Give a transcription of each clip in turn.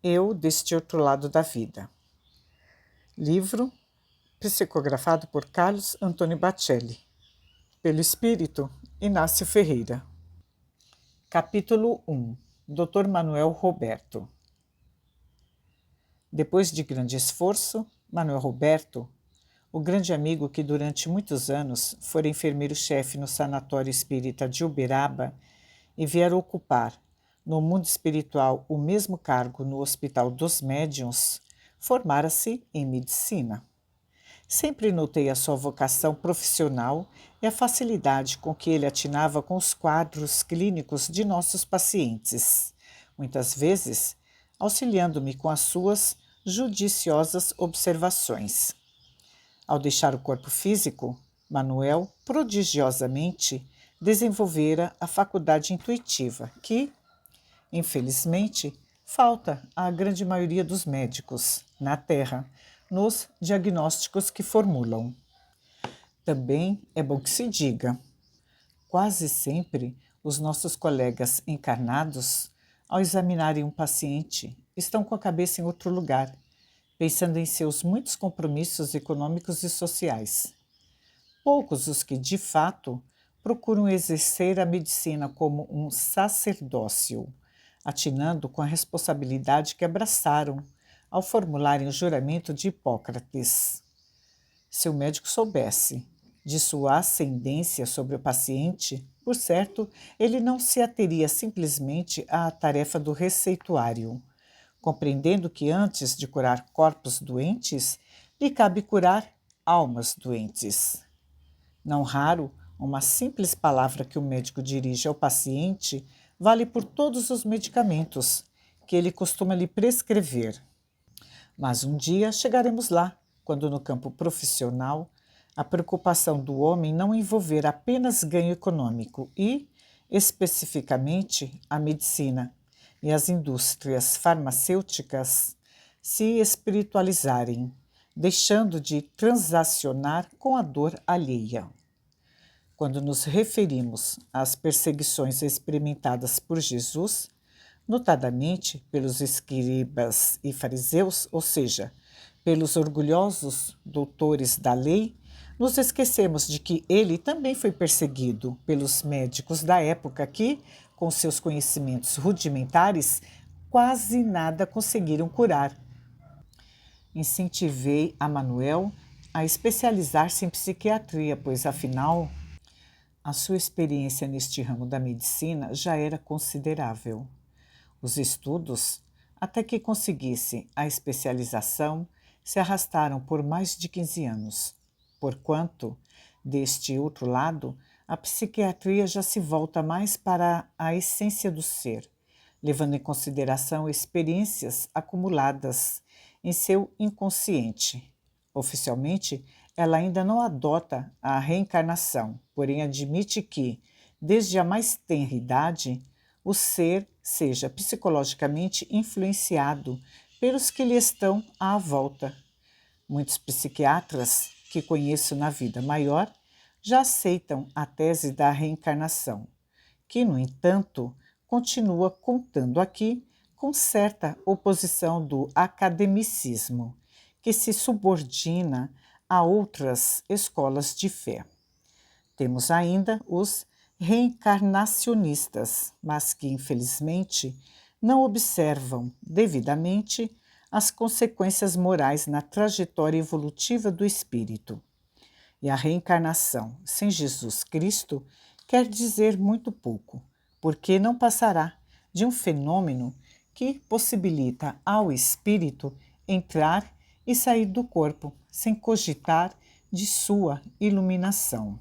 Eu deste outro lado da vida. Livro psicografado por Carlos Antônio Bacelli. Pelo espírito Inácio Ferreira. Capítulo 1. Dr. Manuel Roberto. Depois de grande esforço, Manuel Roberto, o grande amigo que durante muitos anos fora enfermeiro-chefe no Sanatório Espírita de Uberaba e viera ocupar, no mundo espiritual, o mesmo cargo no Hospital dos Médiuns, formara-se em medicina. Sempre notei a sua vocação profissional e a facilidade com que ele atinava com os quadros clínicos de nossos pacientes, muitas vezes auxiliando-me com as suas judiciosas observações. Ao deixar o corpo físico, Manuel prodigiosamente desenvolvera a faculdade intuitiva que, infelizmente, falta à grande maioria dos médicos na Terra nos diagnósticos que formulam. Também é bom que se diga, quase sempre os nossos colegas encarnados, ao examinarem um paciente, estão com a cabeça em outro lugar, pensando em seus muitos compromissos econômicos e sociais. Poucos os que, de fato, procuram exercer a medicina como um sacerdócio, atinando com a responsabilidade que abraçaram ao formularem o juramento de Hipócrates. Se o médico soubesse de sua ascendência sobre o paciente, por certo, ele não se ateria simplesmente à tarefa do receituário, compreendendo que antes de curar corpos doentes, lhe cabe curar almas doentes. Não raro, uma simples palavra que o médico dirige ao paciente vale por todos os medicamentos que ele costuma lhe prescrever. Mas um dia chegaremos lá, quando no campo profissional a preocupação do homem não envolver apenas ganho econômico e, especificamente, a medicina e as indústrias farmacêuticas se espiritualizarem, deixando de transacionar com a dor alheia. Quando nos referimos às perseguições experimentadas por Jesus, notadamente pelos escribas e fariseus, ou seja, pelos orgulhosos doutores da lei, nos esquecemos de que ele também foi perseguido pelos médicos da época que, com seus conhecimentos rudimentares, quase nada conseguiram curar. Incentivei a Manuel a especializar-se em psiquiatria, pois, afinal, a sua experiência neste ramo da medicina já era considerável. Os estudos, até que conseguisse a especialização, se arrastaram por mais de 15 anos, porquanto, deste outro lado, a psiquiatria já se volta mais para a essência do ser, levando em consideração experiências acumuladas em seu inconsciente. Oficialmente, ela ainda não adota a reencarnação, porém admite que, desde a mais tenra idade, o ser seja psicologicamente influenciado pelos que lhe estão à volta. Muitos psiquiatras que conheço na vida maior já aceitam a tese da reencarnação, que, no entanto, continua contando aqui com certa oposição do academicismo, que se subordina a outras escolas de fé. Temos ainda os reencarnacionistas, mas que, infelizmente, não observam devidamente as consequências morais na trajetória evolutiva do espírito. E a reencarnação sem Jesus Cristo quer dizer muito pouco, porque não passará de um fenômeno que possibilita ao espírito entrar e sair do corpo, sem cogitar de sua iluminação.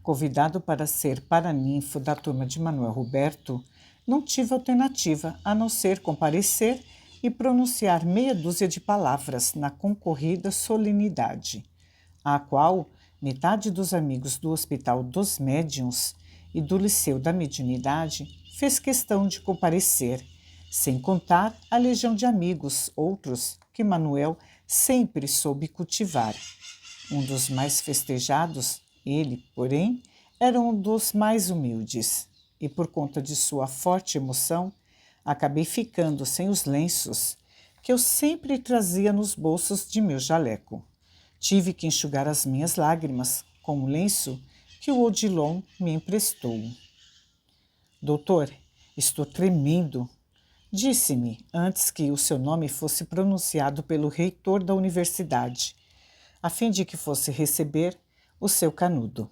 Convidado para ser paraninfo da turma de Manuel Roberto, não tive alternativa a não ser comparecer e pronunciar meia dúzia de palavras na concorrida solenidade, à qual metade dos amigos do Hospital dos Médiuns e do Liceu da Mediunidade fez questão de comparecer, sem contar a legião de amigos, outros que Manuel sempre soube cultivar. Um dos mais festejados, ele, porém, era um dos mais humildes, e por conta de sua forte emoção, acabei ficando sem os lenços que eu sempre trazia nos bolsos de meu jaleco. Tive que enxugar as minhas lágrimas com o lenço que o Odilon me emprestou. Doutor, estou tremendo, disse-me antes que o seu nome fosse pronunciado pelo reitor da universidade, a fim de que fosse receber o seu canudo.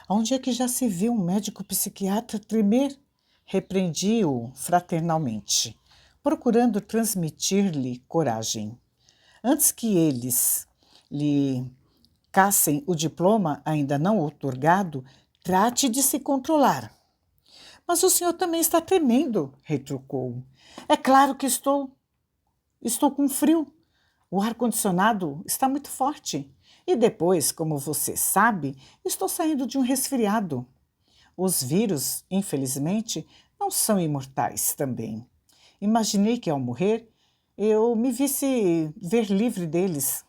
Onde é que já se viu um médico psiquiatra tremer? Repreendi-o fraternalmente, procurando transmitir-lhe coragem. Antes que eles lhe cassem o diploma ainda não outorgado, trate de se controlar. Mas o senhor também está tremendo, retrucou. É claro que estou com frio. O ar-condicionado está muito forte. E depois, como você sabe, estou saindo de um resfriado. Os vírus, infelizmente, não são imortais também. Imaginei que ao morrer, eu me visse ver livre deles.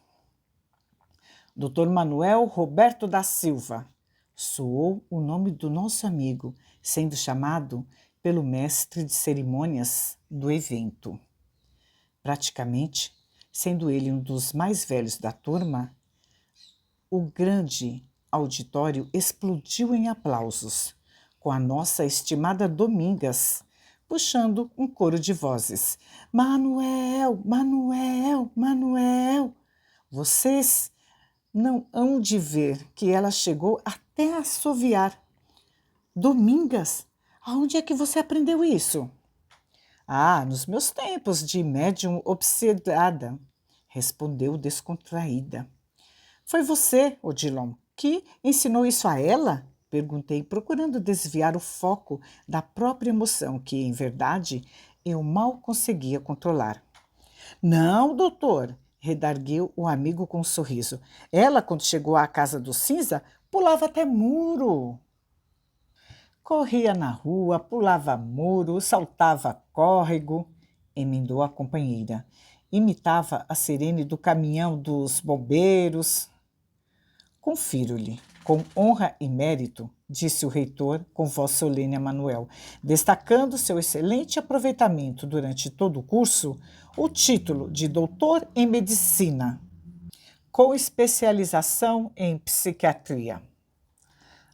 Dr. Manuel Roberto da Silva, soou o nome do nosso amigo, sendo chamado pelo mestre de cerimônias do evento. Praticamente, sendo ele um dos mais velhos da turma, o grande auditório explodiu em aplausos, com a nossa estimada Domingas puxando um coro de vozes. Manuel, Manuel, Manuel! Vocês não hão de ver que ela chegou até a assoviar. Domingas, aonde é que você aprendeu isso? Ah, nos meus tempos de médium obsedada, respondeu descontraída. Foi você, Odilon, que ensinou isso a ela? Perguntei, procurando desviar o foco da própria emoção, que, em verdade, eu mal conseguia controlar. Não, doutor, redarguiu o amigo com um sorriso. Ela, quando chegou à casa do cinza, pulava até muro. Corria na rua, pulava muro, saltava córrego, emendou a companheira. Imitava a sirene do caminhão dos bombeiros. Confiro-lhe, com honra e mérito, disse o reitor com voz solene a Manuel, destacando seu excelente aproveitamento durante todo o curso, o título de doutor em medicina, com especialização em psiquiatria.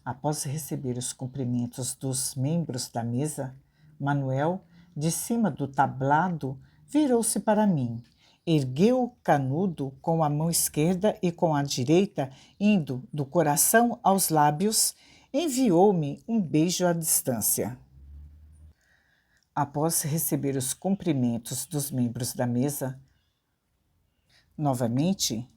Após receber os cumprimentos dos membros da mesa, Manuel, de cima do tablado, virou-se para mim. Ergueu o canudo com a mão esquerda e com a direita, indo do coração aos lábios, enviou-me um beijo à distância. Após receber os cumprimentos dos membros da mesa, novamente,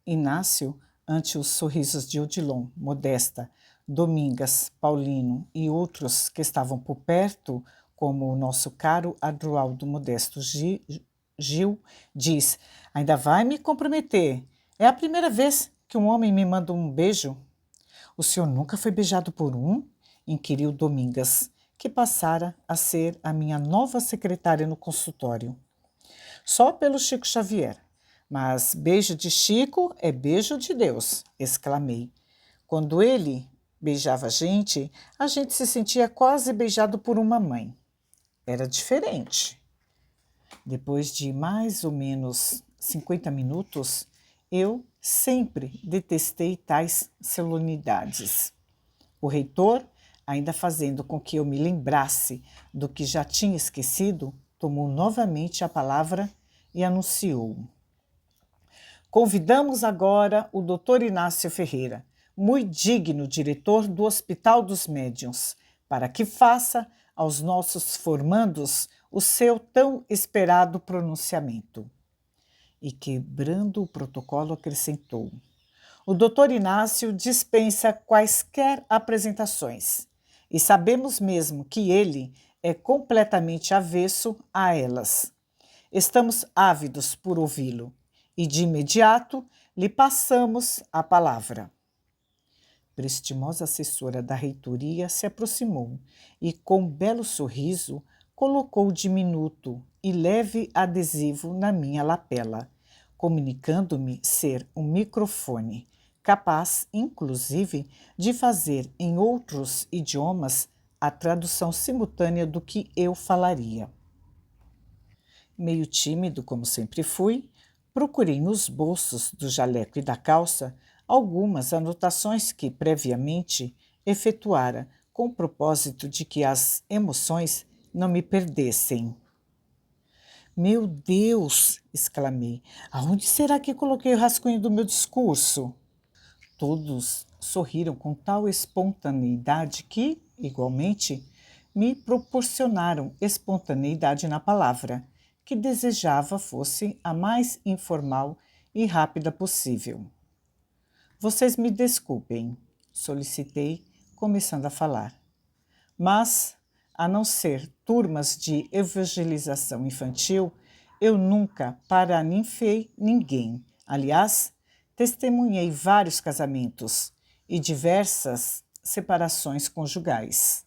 Inácio, ante os sorrisos de Odilon, Modesta, Domingas, Paulino e outros que estavam por perto, como o nosso caro Adroaldo Modesto Gil, diz: ainda vai me comprometer. É a primeira vez que um homem me manda um beijo. O senhor nunca foi beijado por um? Inquiriu Domingas, que passara a ser a minha nova secretária no consultório. Só pelo Chico Xavier. Mas beijo de Chico é beijo de Deus, exclamei. Quando ele beijava a gente se sentia quase beijado por uma mãe. Era diferente. Depois de mais ou menos 50 minutos, eu sempre detestei tais solenidades. O reitor, ainda fazendo com que eu me lembrasse do que já tinha esquecido, tomou novamente a palavra e anunciou: convidamos agora o Dr. Inácio Ferreira, muito digno diretor do Hospital dos Médiuns, para que faça aos nossos formandos o seu tão esperado pronunciamento. E, quebrando o protocolo, acrescentou: o Dr. Inácio dispensa quaisquer apresentações, e sabemos mesmo que ele é completamente avesso a elas. Estamos ávidos por ouvi-lo, e de imediato lhe passamos a palavra. Prestimosa assessora da reitoria se aproximou e, com um belo sorriso, colocou diminuto e leve adesivo na minha lapela, comunicando-me ser um microfone, capaz, inclusive, de fazer em outros idiomas a tradução simultânea do que eu falaria. Meio tímido, como sempre fui, procurei nos bolsos do jaleco e da calça algumas anotações que, previamente, efetuara com o propósito de que as emoções não me perdessem. Meu Deus! Exclamei. Aonde será que coloquei o rascunho do meu discurso? Todos sorriram com tal espontaneidade que, igualmente, me proporcionaram espontaneidade na palavra, que desejava fosse a mais informal e rápida possível. Vocês me desculpem, solicitei, começando a falar. Mas, a não ser turmas de evangelização infantil, eu nunca paraninfei ninguém. Aliás, testemunhei vários casamentos e diversas separações conjugais.